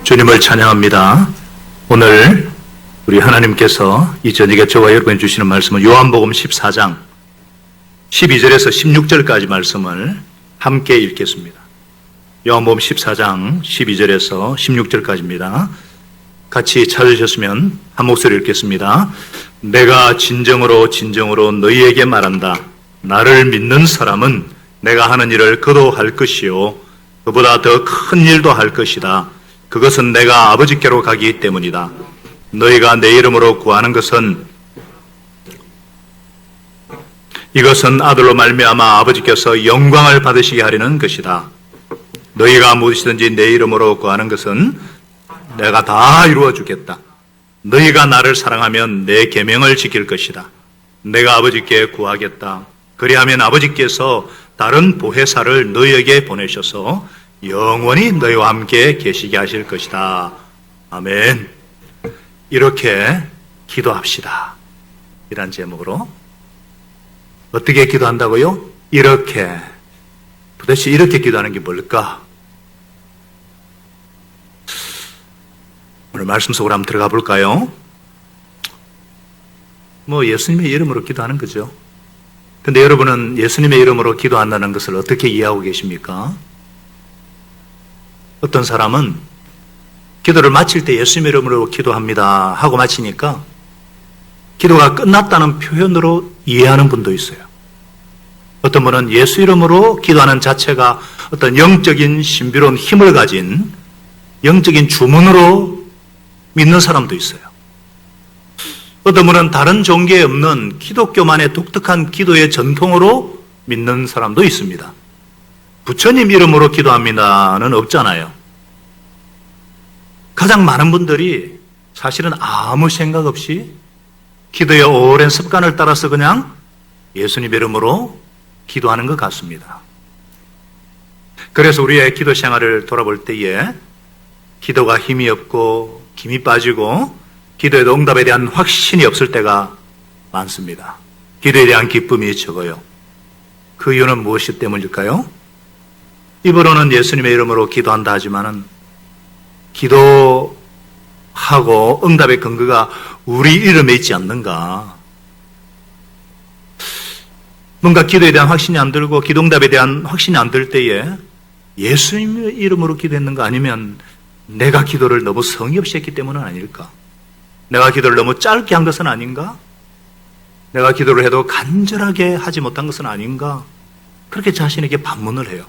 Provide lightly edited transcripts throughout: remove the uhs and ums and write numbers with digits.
주님을 찬양합니다. 오늘 우리 하나님께서 이 저녁에 저와 여러분이 주시는 말씀은 요한복음 14장 12절에서 16절까지 말씀을 함께 읽겠습니다. 요한복음 14장 12절에서 16절까지입니다. 같이 찾으셨으면 한 목소리 읽겠습니다. 내가 진정으로 너희에게 말한다. 나를 믿는 사람은 내가 하는 일을 그도 할 것이요 그보다 더 큰 일도 할 것이다. 그것은 내가 아버지께로 가기 때문이다. 너희가 내 이름으로 구하는 것은 이것은 아들로 말미암아 아버지께서 영광을 받으시게 하려는 것이다. 너희가 무엇이든지 내 이름으로 구하는 것은 내가 다 이루어 주겠다. 너희가 나를 사랑하면 내 계명을 지킬 것이다. 내가 아버지께 구하겠다. 그리하면 아버지께서 다른 보혜사를 너희에게 보내셔서 영원히 너희와 함께 계시게 하실 것이다. 아멘. 이렇게 기도합시다. 이란 제목으로 어떻게 기도한다고요? 이렇게. 도대체 이렇게 기도하는 게 뭘까? 오늘 말씀 속으로 한번 들어가 볼까요? 예수님의 이름으로 기도하는 거죠. 근데 여러분은 예수님의 이름으로 기도한다는 것을 어떻게 이해하고 계십니까? 어떤 사람은 기도를 마칠 때 예수님의 이름으로 기도합니다 하고 마치니까 기도가 끝났다는 표현으로 이해하는 분도 있어요. 어떤 분은 예수 이름으로 기도하는 자체가 어떤 영적인 신비로운 힘을 가진 영적인 주문으로 믿는 사람도 있어요. 어떤 분은 다른 종교에 없는 기독교만의 독특한 기도의 전통으로 믿는 사람도 있습니다. 부처님 이름으로 기도합니다는 없잖아요. 가장 많은 분들이 사실은 아무 생각 없이 기도의 오랜 습관을 따라서 그냥 예수님 이름으로 기도하는 것 같습니다. 그래서 우리의 기도 생활을 돌아볼 때에 기도가 힘이 없고 김이 빠지고 기도의 응답에 대한 확신이 없을 때가 많습니다. 기도에 대한 기쁨이 적어요. 그 이유는 무엇이 때문일까요? 입으로는 예수님의 이름으로 기도한다 하지만은 기도하고 응답의 근거가 우리 이름에 있지 않는가? 뭔가 기도에 대한 확신이 안 들고 기도 응답에 대한 확신이 안 들 때에 예수님의 이름으로 기도했는가 아니면 내가 기도를 너무 성의 없이 했기 때문은 아닐까? 내가 기도를 너무 짧게 한 것은 아닌가? 내가 기도를 해도 간절하게 하지 못한 것은 아닌가? 그렇게 자신에게 반문을 해요.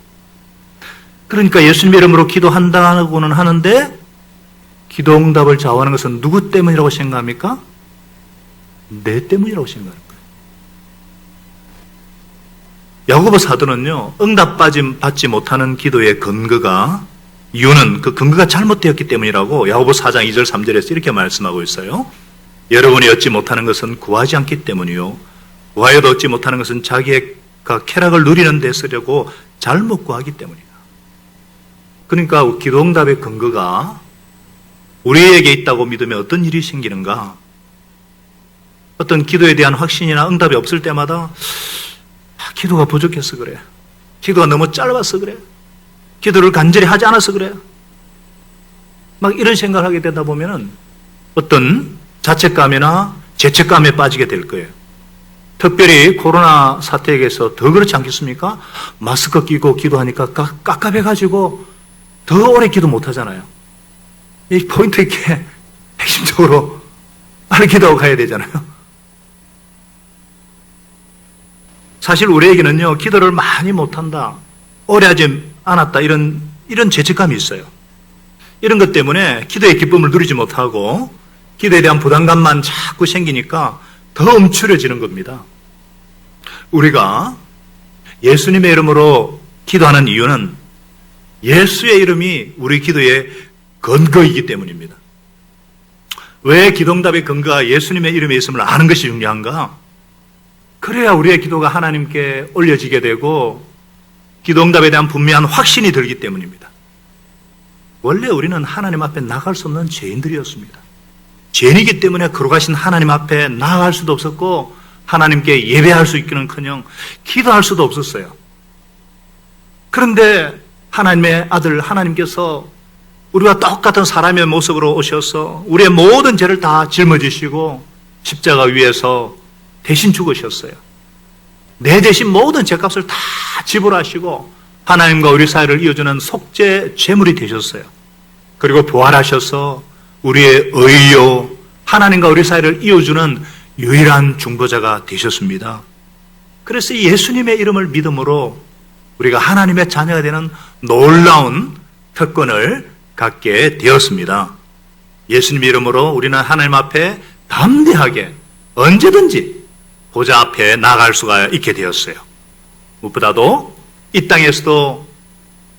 그러니까 예수님 이름으로 기도한다고는 하는데 기도 응답을 좌우하는 것은 누구 때문이라고 생각합니까? 내 때문이라고 생각하는 거예요. 야고보 사도는요, 응답 받지 못하는 기도의 근거가 이유는 그 근거가 잘못되었기 때문이라고 야고보 4장 2절 3절에서 이렇게 말씀하고 있어요. 여러분이 얻지 못하는 것은 구하지 않기 때문이요 구하여도 얻지 못하는 것은 자기가 쾌락을 누리는 데 쓰려고 잘못 구하기 때문이다. 그러니까 기도 응답의 근거가 우리에게 있다고 믿으면 어떤 일이 생기는가? 어떤 기도에 대한 확신이나 응답이 없을 때마다 기도가 부족해서 그래. 기도가 너무 짧아서 그래. 기도를 간절히 하지 않아서 그래. 막 이런 생각을 하게 되다 보면은 어떤 자책감이나 죄책감에 빠지게 될 거예요. 특별히 코로나 사태에서 더 그렇지 않겠습니까? 마스크 끼고 기도하니까 깝깝해가지고 더 오래 기도 못 하잖아요. 이 포인트 있게 핵심적으로 빨리 기도하고 가야 되잖아요. 사실 우리에게는요, 기도를 많이 못한다, 오래 하지 않았다, 이런 죄책감이 있어요. 이런 것 때문에 기도의 기쁨을 누리지 못하고 기도에 대한 부담감만 자꾸 생기니까 더 움츠려지는 겁니다. 우리가 예수님의 이름으로 기도하는 이유는 예수의 이름이 우리 기도의 근거이기 때문입니다. 왜 기도응답의 근거가 예수님의 이름에 있음을 아는 것이 중요한가? 그래야 우리의 기도가 하나님께 올려지게 되고 기도응답에 대한 분명한 확신이 들기 때문입니다. 원래 우리는 하나님 앞에 나갈 수 없는 죄인들이었습니다. 죄인이기 때문에 거룩하신 하나님 앞에 나아갈 수도 없었고 하나님께 예배할 수 있기는커녕 기도할 수도 없었어요. 그런데 하나님의 아들 하나님께서 우리와 똑같은 사람의 모습으로 오셔서 우리의 모든 죄를 다 짊어지시고 십자가 위에서 대신 죽으셨어요. 내 대신 모든 죄값을 다 지불하시고 하나님과 우리 사이를 이어주는 속죄 제물이 되셨어요. 그리고 부활하셔서 우리의 의요, 하나님과 우리 사이를 이어주는 유일한 중보자가 되셨습니다. 그래서 이 예수님의 이름을 믿음으로 우리가 하나님의 자녀가 되는 놀라운 특권을 갖게 되었습니다. 예수님 이름으로 우리는 하나님 앞에 담대하게 언제든지 보좌 앞에 나갈 수가 있게 되었어요. 무엇보다도 이 땅에서도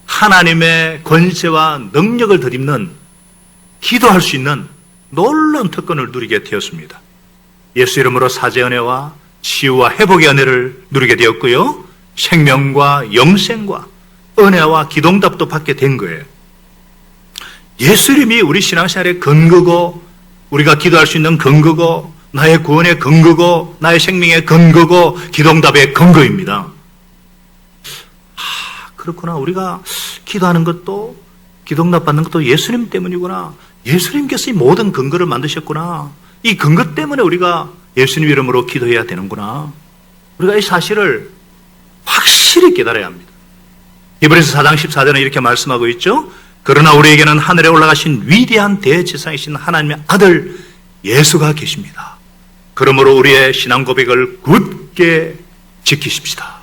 하나님의 권세와 능력을 덧입는 기도할 수 있는 놀라운 특권을 누리게 되었습니다. 예수 이름으로 사죄 은혜와 치유와 회복의 은혜를 누리게 되었고요. 생명과 영생과 은혜와 기도응답도 받게 된 거예요. 예수 이름이 우리 신앙생활의 근거고 우리가 기도할 수 있는 근거고 나의 구원의 근거고 나의 생명의 근거고 기도응답의 근거입니다. 그렇구나. 우리가 기도하는 것도 기도응답 받는 것도 예수님 때문이구나. 예수님께서 이 모든 근거를 만드셨구나. 이 근거 때문에 우리가 예수님 이름으로 기도해야 되는구나. 우리가 이 사실을 확실히 깨달아야 합니다. 히브리서 4장 14절은 이렇게 말씀하고 있죠. 그러나 우리에게는 하늘에 올라가신 위대한 대제사장이신 하나님의 아들 예수가 계십니다. 그러므로 우리의 신앙 고백을 굳게 지키십시다.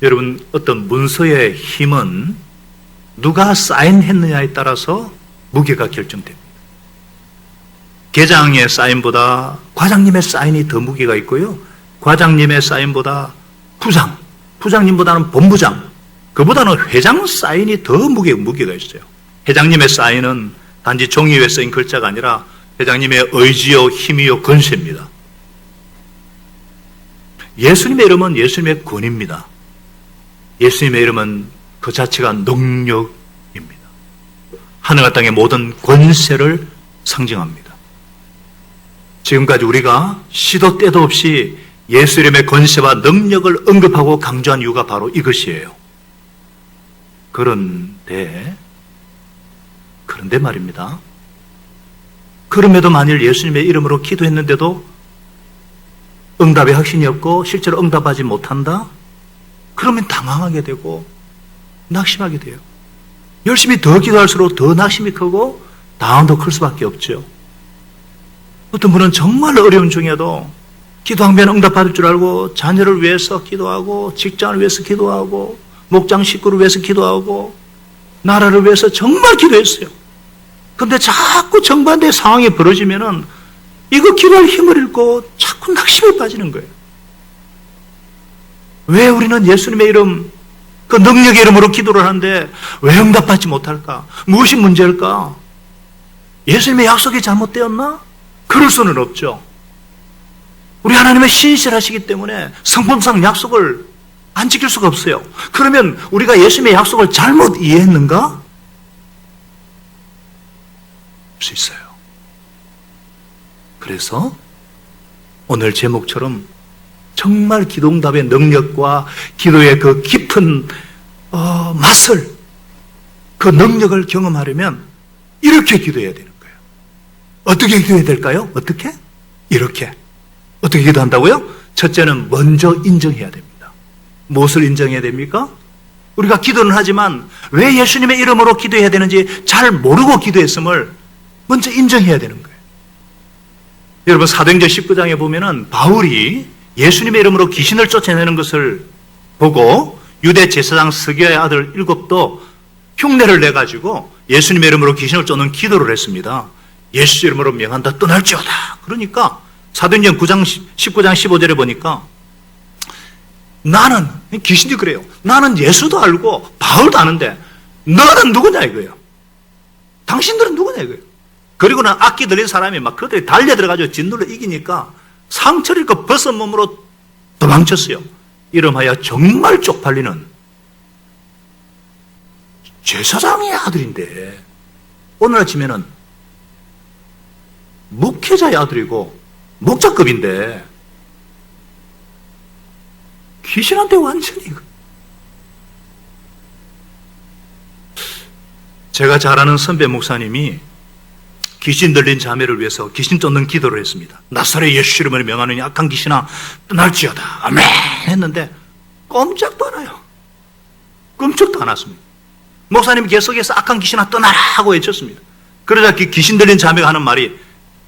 여러분, 어떤 문서의 힘은 누가 사인했느냐에 따라서 무게가 결정됩니다. 계장의 사인보다 과장님의 사인이 더 무게가 있고요. 과장님의 사인보다 부장님보다는 본부장, 그보다는 회장 사인이 더 무게가 있어요. 회장님의 사인은 단지 종이 위에 쓰인 글자가 아니라 회장님의 의지요, 힘이요, 권세입니다. 예수님의 이름은 예수님의 권위입니다. 예수님의 이름은 그 자체가 능력입니다. 하늘과 땅의 모든 권세를 상징합니다. 지금까지 우리가 시도 때도 없이 예수 이름의 권세와 능력을 언급하고 강조한 이유가 바로 이것이에요. 그런데 말입니다. 그럼에도 만일 예수님의 이름으로 기도했는데도 응답의 확신이 없고 실제로 응답하지 못한다? 그러면 당황하게 되고 낙심하게 돼요. 열심히 더 기도할수록 더 낙심이 크고 당황도 클 수밖에 없죠. 어떤 분은 정말 어려운 중에도 기도하면 응답받을 줄 알고 자녀를 위해서 기도하고 직장을 위해서 기도하고 목장 식구를 위해서 기도하고 나라를 위해서 정말 기도했어요. 그런데 자꾸 정반대의 상황이 벌어지면은 이거 기도할 힘을 잃고 자꾸 낙심에 빠지는 거예요. 왜 우리는 예수님의 이름, 그 능력의 이름으로 기도를 하는데 왜 응답받지 못할까? 무엇이 문제일까? 예수님의 약속이 잘못되었나? 그럴 수는 없죠. 우리 하나님의 신실하시기 때문에 성품상 약속을 안 지킬 수가 없어요. 그러면 우리가 예수님의 약속을 잘못 이해했는가? 할 수 있어요. 그래서 오늘 제목처럼 정말 기도응답의 능력과 기도의 그 깊은 맛을, 그 능력을 경험하려면 이렇게 기도해야 되는 거예요. 어떻게 기도해야 될까요? 어떻게? 이렇게. 어떻게 기도한다고요? 첫째는 먼저 인정해야 됩니다. 무엇을 인정해야 됩니까? 우리가 기도는 하지만 왜 예수님의 이름으로 기도해야 되는지 잘 모르고 기도했음을 먼저 인정해야 되는 거예요. 여러분, 사도행전 19장에 보면은 바울이 예수님의 이름으로 귀신을 쫓아내는 것을 보고 유대 제사장 스게의 아들 7도 흉내를 내가지고 예수님의 이름으로 귀신을 쫓는 기도를 했습니다. 예수 이름으로 명한다, 떠날지어다. 그러니까 사도행전 19장 15절에 보니까 나는, 귀신이 그래요. 나는 예수도 알고 바울도 아는데 너는 누구냐 이거예요. 당신들은 누구냐 이거예요. 그리고는 악기 들린 사람이 막 그들이 달려들어가지고 진노를 이기니까 상처를 입고 벗은 몸으로 도망쳤어요. 이름하여 정말 쪽팔리는 제사장의 아들인데 오늘 아침에는 목회자의 아들이고 목자급인데 귀신한테 완전히 제가 잘 아는 선배 목사님이 귀신 들린 자매를 위해서 귀신 쫓는 기도를 했습니다. 나사렛 예수 이름을 명하는 악한 귀신아 떠날지어다. 아멘 했는데 꼼짝도 안 와요. 끔찍도 안 왔습니다. 목사님이 계속해서 악한 귀신아 떠나라 하고 외쳤습니다. 그러자 귀신 들린 자매가 하는 말이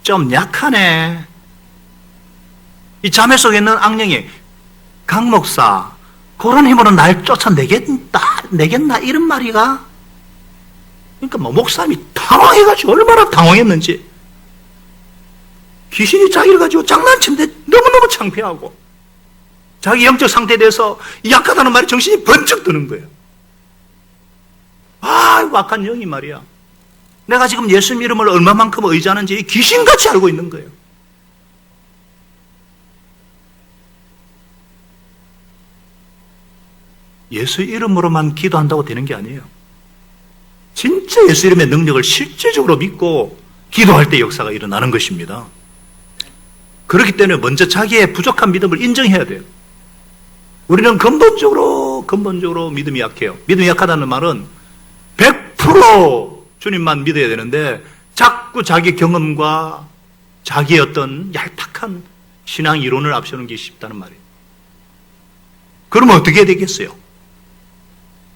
좀 약하네. 이 자매 속에 있는 악령이 강 목사 그런 힘으로 날 쫓아내겠나 이런 말이가. 그러니까 뭐 목사님이 당황해가지고 얼마나 당황했는지 귀신이 자기를 가지고 장난치는데 너무너무 창피하고 자기 영적 상태에 대해서 약하다는 말에 정신이 번쩍 드는 거예요. 아이고 악한 영이 말이야. 내가 지금 예수님 이름을 얼마만큼 의지하는지 귀신같이 알고 있는 거예요. 예수 이름으로만 기도한다고 되는 게 아니에요. 진짜 예수 이름의 능력을 실질적으로 믿고 기도할 때 역사가 일어나는 것입니다. 그렇기 때문에 먼저 자기의 부족한 믿음을 인정해야 돼요. 우리는 근본적으로 믿음이 약해요. 믿음이 약하다는 말은 100% 주님만 믿어야 되는데 자꾸 자기 경험과 자기의 어떤 얄팍한 신앙 이론을 앞세우는 게 쉽다는 말이에요. 그러면 어떻게 해야 되겠어요?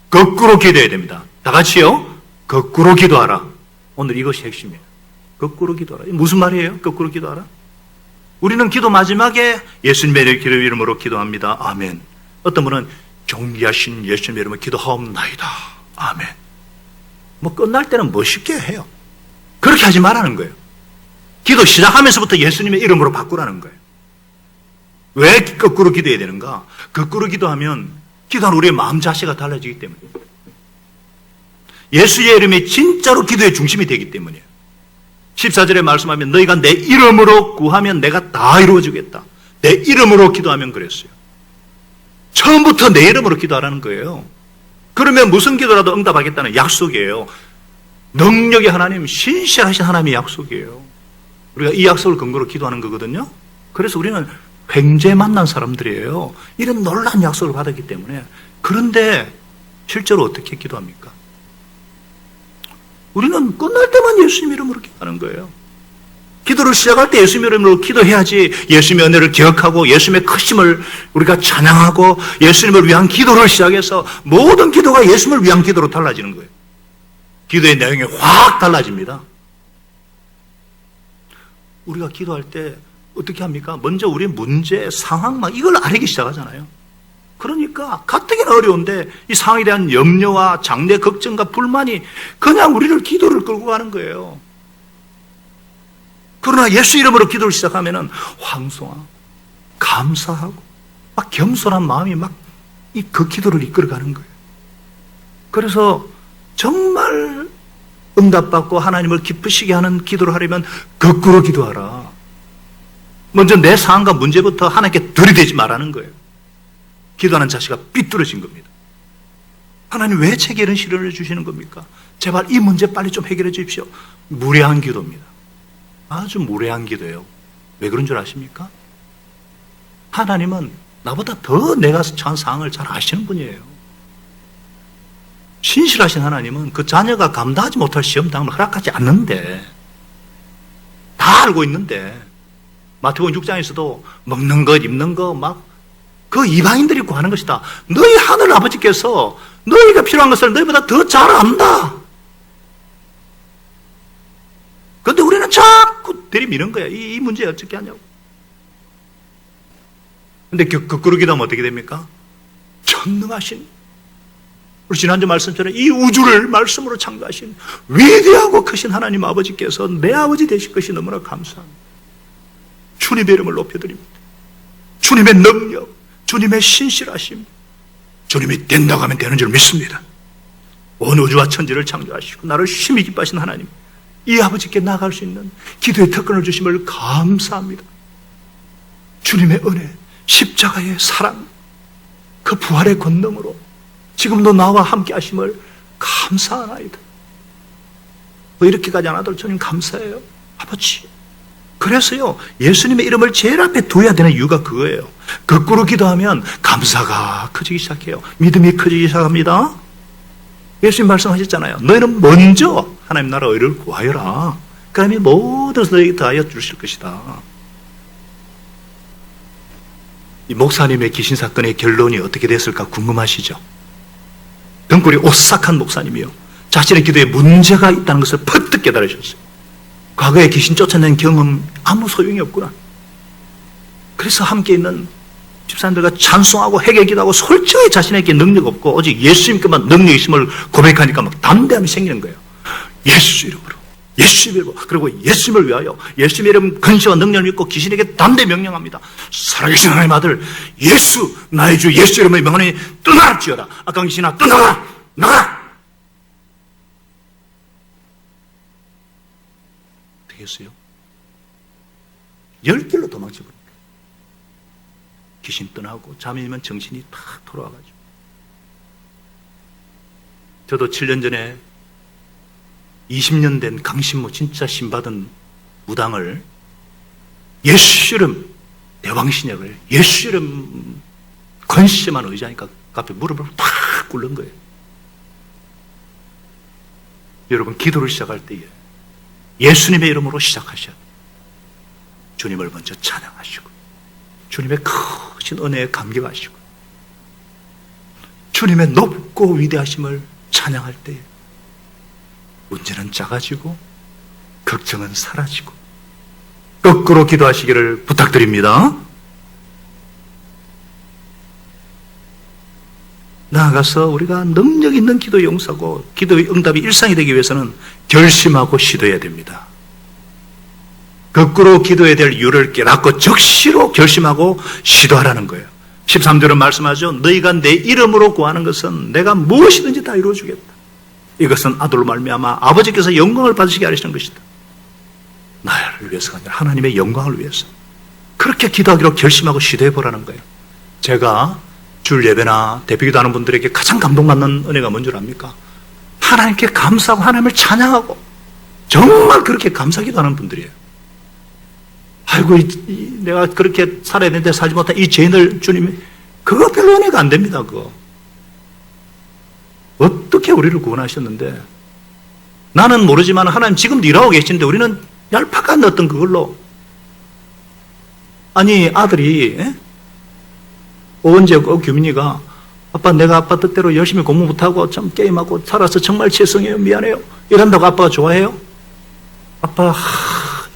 거꾸로 기도해야 됩니다. 다 같이요. 거꾸로 기도하라. 오늘 이것이 핵심이에요. 거꾸로 기도하라. 무슨 말이에요? 거꾸로 기도하라. 우리는 기도 마지막에 예수님의 이름으로 기도합니다. 아멘. 어떤 분은 존귀하신 예수님의 이름으로 기도하옵나이다. 아멘. 뭐 끝날 때는 멋있게 해요. 그렇게 하지 말라는 거예요. 기도 시작하면서부터 예수님의 이름으로 바꾸라는 거예요. 왜 거꾸로 기도해야 되는가? 거꾸로 기도하면 기도하는 우리의 마음 자세가 달라지기 때문에 예수의 이름이 진짜로 기도의 중심이 되기 때문이에요. 14절에 말씀하면 너희가 내 이름으로 구하면 내가 다 이루어주겠다. 내 이름으로 기도하면 그랬어요. 처음부터 내 이름으로 기도하라는 거예요. 그러면 무슨 기도라도 응답하겠다는 약속이에요. 능력의 하나님, 신실하신 하나님의 약속이에요. 우리가 이 약속을 근거로 기도하는 거거든요. 그래서 우리는 횡재 만난 사람들이에요. 이런 놀라운 약속을 받았기 때문에. 그런데 실제로 어떻게 기도합니까? 우리는 끝날 때만 예수님 이름으로 기도하는 거예요. 기도를 시작할 때 예수님 이름으로 기도해야지 예수님의 은혜를 기억하고 예수님의 크심을 우리가 찬양하고 예수님을 위한 기도를 시작해서 모든 기도가 예수님을 위한 기도로 달라지는 거예요. 기도의 내용이 확 달라집니다. 우리가 기도할 때 어떻게 합니까? 먼저 우리의 문제, 상황 막 이걸 알기 시작하잖아요. 그러니까 가뜩이나 어려운데 이 상황에 대한 염려와 장래 걱정과 불만이 그냥 우리를 기도를 끌고 가는 거예요. 그러나 예수 이름으로 기도를 시작하면은 황송하고 감사하고 막 겸손한 마음이 막 그 기도를 이끌어가는 거예요. 그래서 정말 응답받고 하나님을 기쁘시게 하는 기도를 하려면 거꾸로 기도하라. 먼저 내 상황과 문제부터 하나님께 들이대지 말라는 거예요. 기도하는 자세가 삐뚤어진 겁니다. 하나님 왜 제게 이런 시련을 주시는 겁니까? 제발 이 문제 빨리 좀 해결해 주십시오. 무례한 기도입니다. 아주 무례한 기도예요. 왜 그런 줄 아십니까? 하나님은 나보다 더 내가 처한 상황을 잘 아시는 분이에요. 신실하신 하나님은 그 자녀가 감당하지 못할 시험당을 허락하지 않는데 다 알고 있는데 마태복음 6장에서도 먹는 것 입는 거 막 그 이방인들이 구하는 것이다. 너희 하늘 아버지께서 너희가 필요한 것을 너희보다 더 잘 안다. 그런데 우리는 자꾸 들이미는 거야. 이 문제 어떻게 하냐고. 근데 거꾸로 기도하면 어떻게 됩니까? 전능하신, 우리 지난주 말씀처럼 이 우주를 말씀으로 창조하신 위대하고 크신 하나님 아버지께서 내 아버지 되실 것이 너무나 감사합니다. 주님의 이름을 높여드립니다. 주님의 능력, 주님의 신실하심, 주님이 된다고 하면 되는 줄 믿습니다. 온 우주와 천지를 창조하시고 나를 심히 기뻐하신 하나님, 이 아버지께 나아갈 수 있는 기도의 특권을 주심을 감사합니다. 주님의 은혜, 십자가의 사랑, 그 부활의 권능으로 지금도 나와 함께 하심을 감사하나이다. 뭐 이렇게까지 안 하더라도 주님 감사해요. 아버지. 그래서요, 예수님의 이름을 제일 앞에 둬야 되는 이유가 그거예요. 거꾸로 기도하면 감사가 커지기 시작해요. 믿음이 커지기 시작합니다. 예수님 말씀하셨잖아요. 너희는 먼저 하나님 나라 의를 구하여라. 그러면 모든 것을 너희에게 더하여 주실 것이다. 이 목사님의 귀신 사건의 결론이 어떻게 됐을까 궁금하시죠? 등골이 오싹한 목사님이요. 자신의 기도에 문제가 있다는 것을 퍼뜩 깨달으셨어요. 과거에 귀신 쫓아낸 경험 아무 소용이 없구나. 그래서 함께 있는 집사님들과 찬송하고 회개기도하고 솔직히 자신에게 능력 없고 오직 예수님께만 능력이 있음을 고백하니까 막 담대함이 생기는 거예요. 예수 이름으로, 예수 이름으로, 그리고 예수님을 위하여 예수님의 이름 근시와 능력을 믿고 귀신에게 담대 명령합니다. 살아계신 하나님의 아들 예수, 나의 주 예수 이름을 명하니 떠나지어다. 악한 귀신아 떠나라, 나가라. 어떻게 했어요? 10길로 도망쳐버립니다. 귀신 떠나고 잠이면 정신이 탁 돌아와가지고. 저도 7년 전에 20년 된 강신모 진짜 신받은 무당을 예수 이름 대왕신약을 예수 이름 권세만 의지하니까 그 앞에 무릎을 탁 꿇는 거예요. 여러분 기도를 시작할 때에 예수님의 이름으로 시작하셔야 돼요. 주님을 먼저 찬양하시고 주님의 크신 은혜에 감격하시고 주님의 높고 위대하심을 찬양할 때에 문제는 작아지고 걱정은 사라지고 거꾸로 기도하시기를 부탁드립니다. 나아가서 우리가 능력 있는 기도 용사고 기도의 응답이 일상이 되기 위해서는 결심하고 시도해야 됩니다. 거꾸로 기도해야 될 이유를 깨닫고 적시로 결심하고 시도하라는 거예요. 13절은 말씀하죠. 너희가 내 이름으로 구하는 것은 내가 무엇이든지 다 이루어주겠다. 이것은 아들로 말미암아 아버지께서 영광을 받으시게 하시는 것이다. 나를 위해서가 아니라 하나님의 영광을 위해서. 그렇게 기도하기로 결심하고 시도해보라는 거예요. 제가 줄 예배나 대표기도 하는 분들에게 가장 감동받는 은혜가 뭔 줄 압니까? 하나님께 감사하고 하나님을 찬양하고 정말 그렇게 감사기도 하는 분들이에요. 아이고 내가 그렇게 살아야 되는데 살지 못한 이 죄인을 주님이 그거 별로 은혜가 안 됩니다. 그거 어떻게 우리를 구원하셨는데 나는 모르지만 하나님 지금도 일하고 계시는데 우리는 얄팍한 어떤 그걸로 아니 아들이 오은지하고 규민이가 아빠 내가 아빠 뜻대로 열심히 공부 못하고 참 게임하고 살아서 정말 죄송해요 미안해요 이런다고 아빠가 좋아해요? 아빠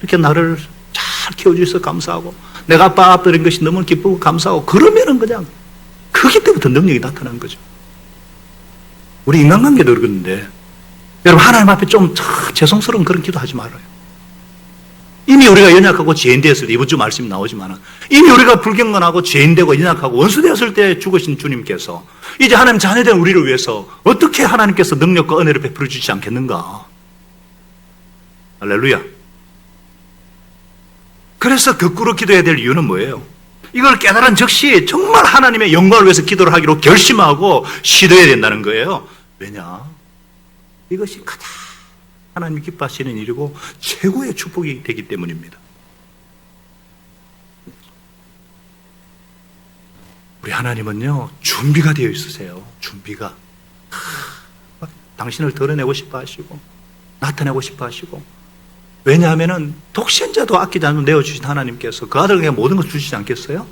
이렇게 나를 잘 키워주셔서 감사하고 내가 아빠 앞들인 것이 너무 기쁘고 감사하고 그러면은 그냥 크기 때부터 능력이 나타난 거죠. 우리 인간관계도 그러는데 여러분 하나님 앞에 좀 죄송스러운 그런 기도 하지 말아요. 이미 우리가 연약하고 죄인되었을 때 이번 주 말씀이 나오지만 이미 우리가 불경건하고 죄인되고 연약하고 원수되었을 때 죽으신 주님께서 이제 하나님 자녀된 우리를 위해서 어떻게 하나님께서 능력과 은혜를 베풀어 주지 않겠는가. 할렐루야. 그래서 거꾸로 기도해야 될 이유는 뭐예요? 이걸 깨달은 즉시 정말 하나님의 영광을 위해서 기도를 하기로 결심하고 시도해야 된다는 거예요. 왜냐? 이것이 가장 하나님이 기뻐하시는 일이고 최고의 축복이 되기 때문입니다. 우리 하나님은요 준비가 되어 있으세요. 준비가 막 당신을 드러내고 싶어 하시고 나타내고 싶어 하시고 왜냐하면 독생자도 아끼지 않고 내어주신 하나님께서 그 아들에게 모든 걸 주시지 않겠어요?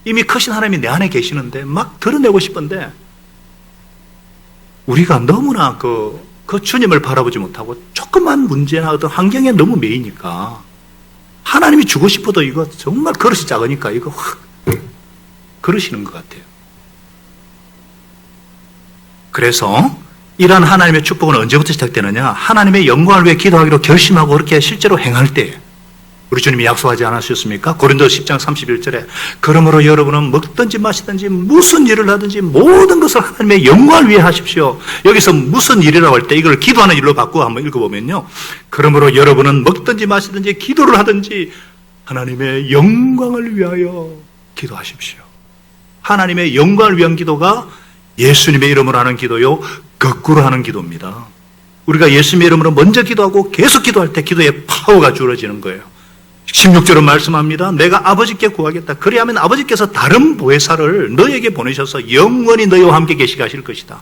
이미 크신 하나님이 내 안에 계시는데 막 드러내고 싶은데 우리가 너무나 그 주님을 바라보지 못하고 조그만 문제나 어떤 환경에 너무 매이니까 하나님이 주고 싶어도 이거 정말 그릇이 작으니까 이거 확 그러시는 것 같아요. 그래서 이러한 하나님의 축복은 언제부터 시작되느냐? 하나님의 영광을 위해 기도하기로 결심하고 그렇게 실제로 행할 때 우리 주님이 약속하지 않으셨습니까? 고린도서 10장 31절에 그러므로 여러분은 먹든지 마시든지 무슨 일을 하든지 모든 것을 하나님의 영광을 위해 하십시오. 여기서 무슨 일이라고 할 때 이걸 기도하는 일로 바꾸어 한번 읽어보면요. 그러므로 여러분은 먹든지 마시든지 기도를 하든지 하나님의 영광을 위하여 기도하십시오. 하나님의 영광을 위한 기도가 예수님의 이름으로 하는 기도요. 거꾸로 하는 기도입니다. 우리가 예수님의 이름으로 먼저 기도하고 계속 기도할 때 기도의 파워가 주어지는 거예요. 16절은 말씀합니다. 내가 아버지께 구하겠다. 그리하면 아버지께서 다른 보혜사를 너에게 보내셔서 영원히 너희와 함께 계시게 하실 것이다.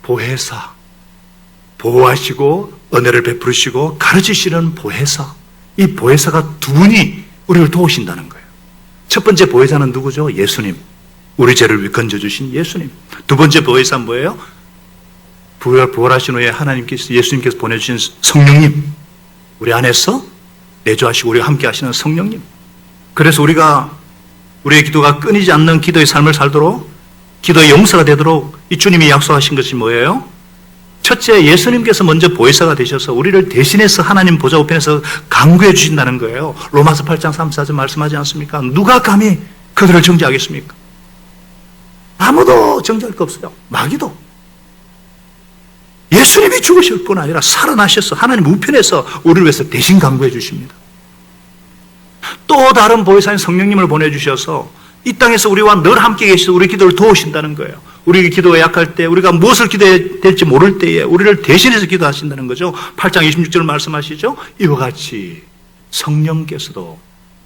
보혜사, 보호하시고 은혜를 베푸시고 가르치시는 보혜사, 이 보혜사가 두 분이 우리를 도우신다는 거예요. 첫 번째 보혜사는 누구죠? 예수님. 우리 죄를 건져주신 예수님. 두 번째 보혜사는 뭐예요? 부활하신 후에 예수님께서 보내주신 성령님. 우리 안에서 내주하시고 우리와 함께 하시는 성령님. 그래서 우리의 기도가 끊이지 않는 기도의 삶을 살도록, 기도의 용서가 되도록 이 주님이 약속하신 것이 뭐예요? 첫째, 예수님께서 먼저 보혜사가 되셔서 우리를 대신해서 하나님 보좌 우편에서 강구해 주신다는 거예요. 로마서 8장 34절 말씀하지 않습니까? 누가 감히 그들을 정죄하겠습니까? 아무도 정죄할 거 없어요. 마귀도. 예수님이 죽으실 뿐 아니라 살아나셔서 하나님 우편에서 우리를 위해서 대신 강구해 주십니다. 또 다른 보혜사인 성령님을 보내주셔서 이 땅에서 우리와 늘 함께 계셔서 우리 기도를 도우신다는 거예요. 우리 기도가 약할 때, 우리가 무엇을 기도해야 될지 모를 때에 우리를 대신해서 기도하신다는 거죠. 8장 26절 말씀하시죠. 이와 같이 성령께서도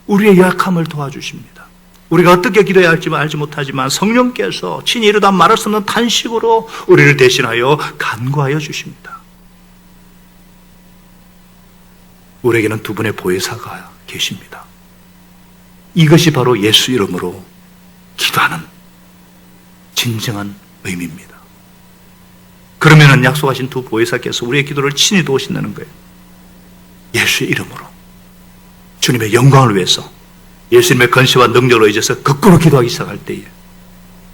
우리의 약함을 도와주십니다. 우리가 어떻게 기도해야 할지 알지 못하지만 성령께서 친히 이르다 말할 수 없는 탄식으로 우리를 대신하여 간구하여 주십니다. 우리에게는 두 분의 보혜사가 계십니다. 이것이 바로 예수 이름으로 기도하는 진정한 의미입니다. 그러면은 약속하신 두 보혜사께서 우리의 기도를 친히 도우신다는 거예요. 예수의 이름으로 주님의 영광을 위해서 예수님의 건시와 능력으로 의지해서 거꾸로 기도하기 시작할 때에,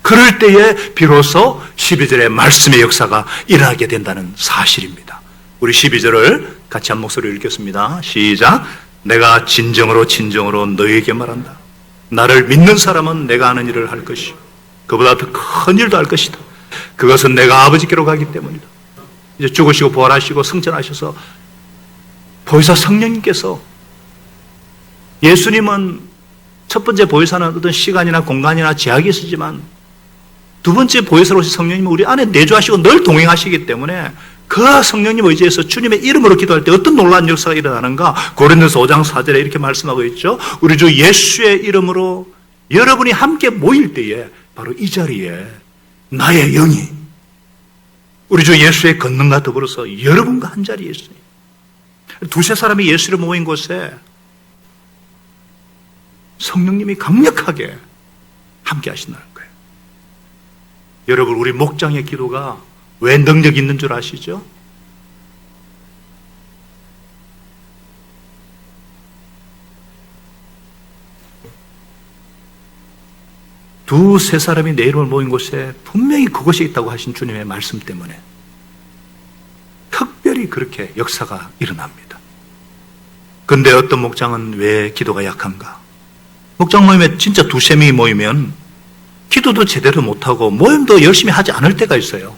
그럴 때에 비로소 12절의 말씀의 역사가 일어나게 된다는 사실입니다. 우리 12절을 같이 한 목소리로 읽겠습니다. 시작. 내가 진정으로 너희에게 말한다. 나를 믿는 사람은 내가 하는 일을 할 것이요 그보다 더 큰 일도 할 것이다. 그것은 내가 아버지께로 가기 때문이다. 이제 죽으시고 부활하시고 승천하셔서 보혜사 성령님께서, 예수님은 첫 번째 보혜사는 어떤 시간이나 공간이나 제약이 있으지만 두 번째 보혜사로서 성령님은 우리 안에 내주하시고 늘 동행하시기 때문에 그 성령님 의지해서 주님의 이름으로 기도할 때 어떤 놀라운 역사가 일어나는가? 고린도서 5장 4절에 이렇게 말씀하고 있죠. 우리 주 예수의 이름으로 여러분이 함께 모일 때에 바로 이 자리에 나의 영이 우리 주 예수의 권능과 더불어서 여러분과 한 자리에 있어요. 두세 사람이 예수를 모인 곳에 성령님이 강력하게 함께 하신다는 거예요. 여러분, 우리 목장의 기도가 왜 능력이 있는 줄 아시죠? 두세 사람이 내 이름을 모인 곳에 분명히 그것이 있다고 하신 주님의 말씀 때문에 특별히 그렇게 역사가 일어납니다. 근데 어떤 목장은 왜 기도가 약한가? 목장 모임에 진짜 두세 명이 모이면 기도도 제대로 못하고 모임도 열심히 하지 않을 때가 있어요.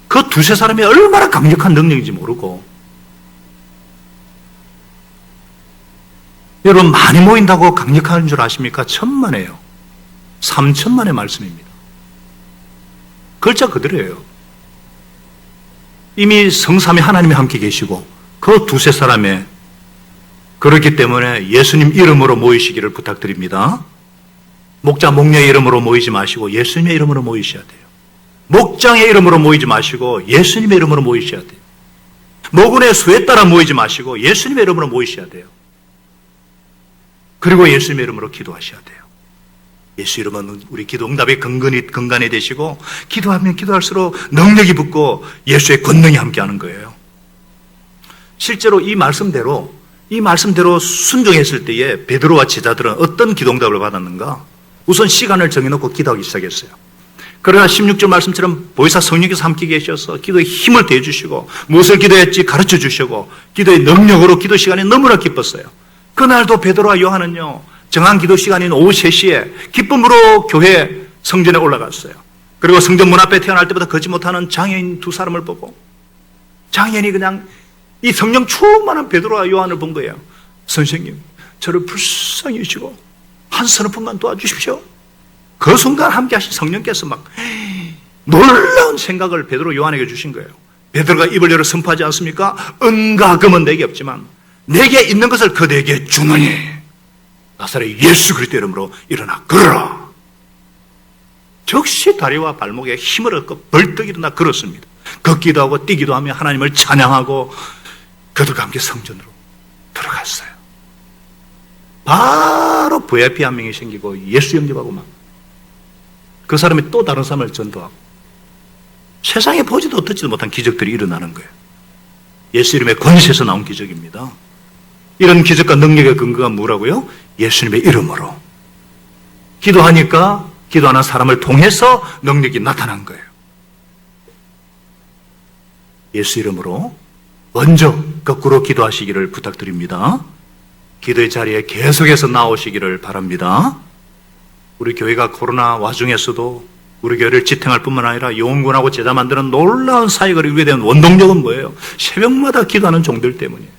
그 두세 사람이 얼마나 강력한 능력인지 모르고, 여러분 많이 모인다고 강력한 줄 아십니까? 천만에요. 3천만의 말씀입니다. 글자 그대로예요. 이미 성삼위 하나님이 함께 계시고 그 두세 사람의, 그렇기 때문에 예수님 이름으로 모이시기를 부탁드립니다. 목자 목녀의 이름으로 모이지 마시고 예수님의 이름으로 모이셔야 돼요. 목장의 이름으로 모이지 마시고 예수님의 이름으로 모이셔야 돼요. 모군의 수에 따라 모이지 마시고 예수님의 이름으로 모이셔야 돼요. 그리고 예수님의 이름으로 기도하셔야 돼요. 예수 이름은 우리 기도 응답의 근간이 되시고, 기도하면 기도할수록 능력이 붙고 예수의 권능이 함께하는 거예요. 실제로 이 말씀대로 순종했을 때에 베드로와 제자들은 어떤 기도응답을 받았는가? 우선 시간을 정해놓고 기도하기 시작했어요. 그러나 16절 말씀처럼 보혜사 성령께서 함께 계셔서 기도에 힘을 대주시고 무엇을 기도했지 가르쳐 주시고 기도의 능력으로 기도 시간이 너무나 기뻤어요. 그날도 베드로와 요한은요, 정한 기도 시간인 오후 3시에 기쁨으로 교회 성전에 올라갔어요. 그리고 성전 문 앞에 태어날 때보다 걷지 못하는 장애인 두 사람을 보고, 장애인이 그냥 이 성령 충만한 베드로와 요한을 본 거예요. 선생님, 저를 불쌍히 여시고 한 서너 분만 도와주십시오. 그 순간 함께 하신 성령께서 막 놀라운 생각을 베드로 요한에게 주신 거예요. 베드로가 입을 열어 선포하지 않습니까? 은과 금은 내게 없지만 내게 있는 것을 그대에게 주노니 나사렛 예수 그리스도 이름으로 일어나 걸어라. 즉시 다리와 발목에 힘을 얻고 벌떡 일어나 걸었습니다. 걷기도 하고 뛰기도 하며 하나님을 찬양하고 그들과 함께 성전으로 들어갔어요. 바로 VIP 한 명이 생기고 예수 영접하고 막 그 사람이 또 다른 사람을 전도하고 세상에 보지도 듣지도 못한 기적들이 일어나는 거예요. 예수 이름의 권세에서 나온 기적입니다. 이런 기적과 능력의 근거가 뭐라고요? 예수님의 이름으로 기도하니까 기도하는 사람을 통해서 능력이 나타난 거예요. 예수 이름으로 먼저 거꾸로 기도하시기를 부탁드립니다. 기도의 자리에 계속해서 나오시기를 바랍니다. 우리 교회가 코로나 와중에서도 우리 교회를 지탱할 뿐만 아니라 영혼군하고 제자 만드는 놀라운 사역을 이루게 된 원동력은 뭐예요? 새벽마다 기도하는 종들 때문이에요.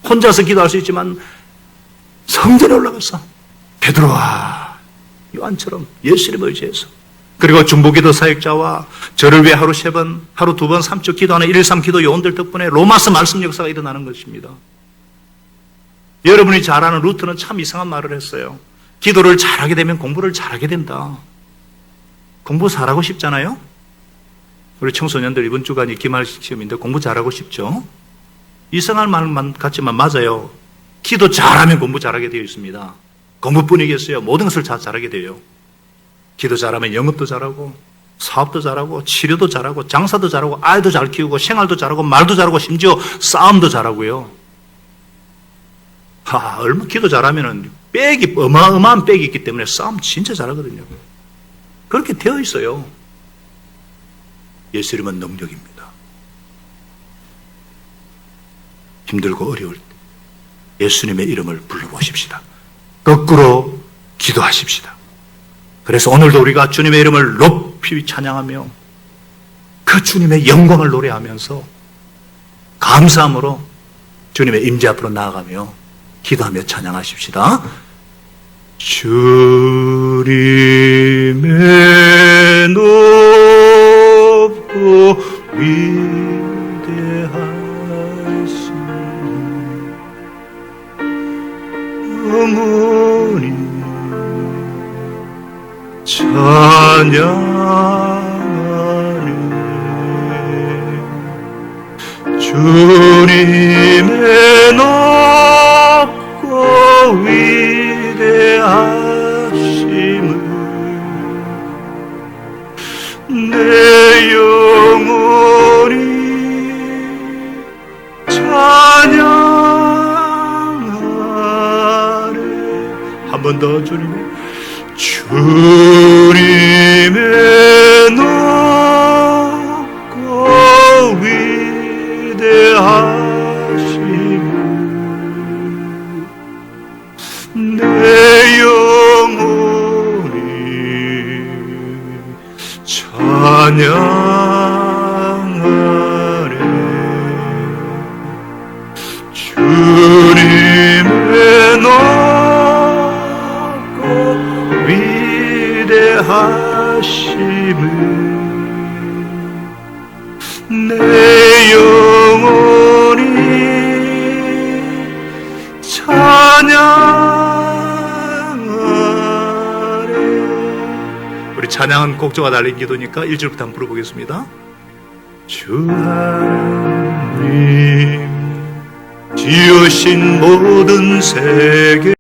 혼자서 기도할 수 있지만 성전에 올라가서 베드로와 요한처럼 예수님을 의지해서 그리고 중보기도 사역자와 저를 위해 하루 3번, 하루 2번, 3초 기도하는 113 기도 요원들 덕분에 로마서 말씀 역사가 일어나는 것입니다. 여러분이 잘 아는 루트는 참 이상한 말을 했어요. 기도를 잘하게 되면 공부를 잘하게 된다. 공부 잘하고 싶잖아요? 우리 청소년들 이번 주간이 기말 시험인데 공부 잘하고 싶죠? 이상한 말만 같지만 맞아요. 기도 잘하면 공부 잘하게 되어 있습니다. 공부뿐이겠어요. 모든 것을 잘하게 돼요. 기도 잘하면 영업도 잘하고 사업도 잘하고 치료도 잘하고 장사도 잘하고 아이도 잘 키우고 생활도 잘하고 말도 잘하고 심지어 싸움도 잘하고요. 얼마 기도 잘하면은 백이 어마어마한 백이 있기 때문에 싸움 진짜 잘하거든요. 그렇게 되어 있어요. 예수 이름은 능력입니다. 힘들고 어려울 때 예수님의 이름을 불러보십시다. 거꾸로 기도하십시다. 그래서 오늘도 우리가 주님의 이름을 높이 찬양하며 그 주님의 영광을 노래하면서 감사함으로 주님의 임재 앞으로 나아가며 기도하며 찬양하십시다. 주님의 높고 위대하신 어머니 찬양하네. 주님의 높고 위대하심을 내 영혼이 찬양하네. 한 번 더 주님의 높고 위대하심을 내 영혼이 찬양하네. 주님의 높고 위대하심을 내 영혼이 찬양하네. 우리 찬양은 곡조가 달린 기도니까 1절부터 한번 부르보겠습니다. 주 하나님 지으신 모든 세계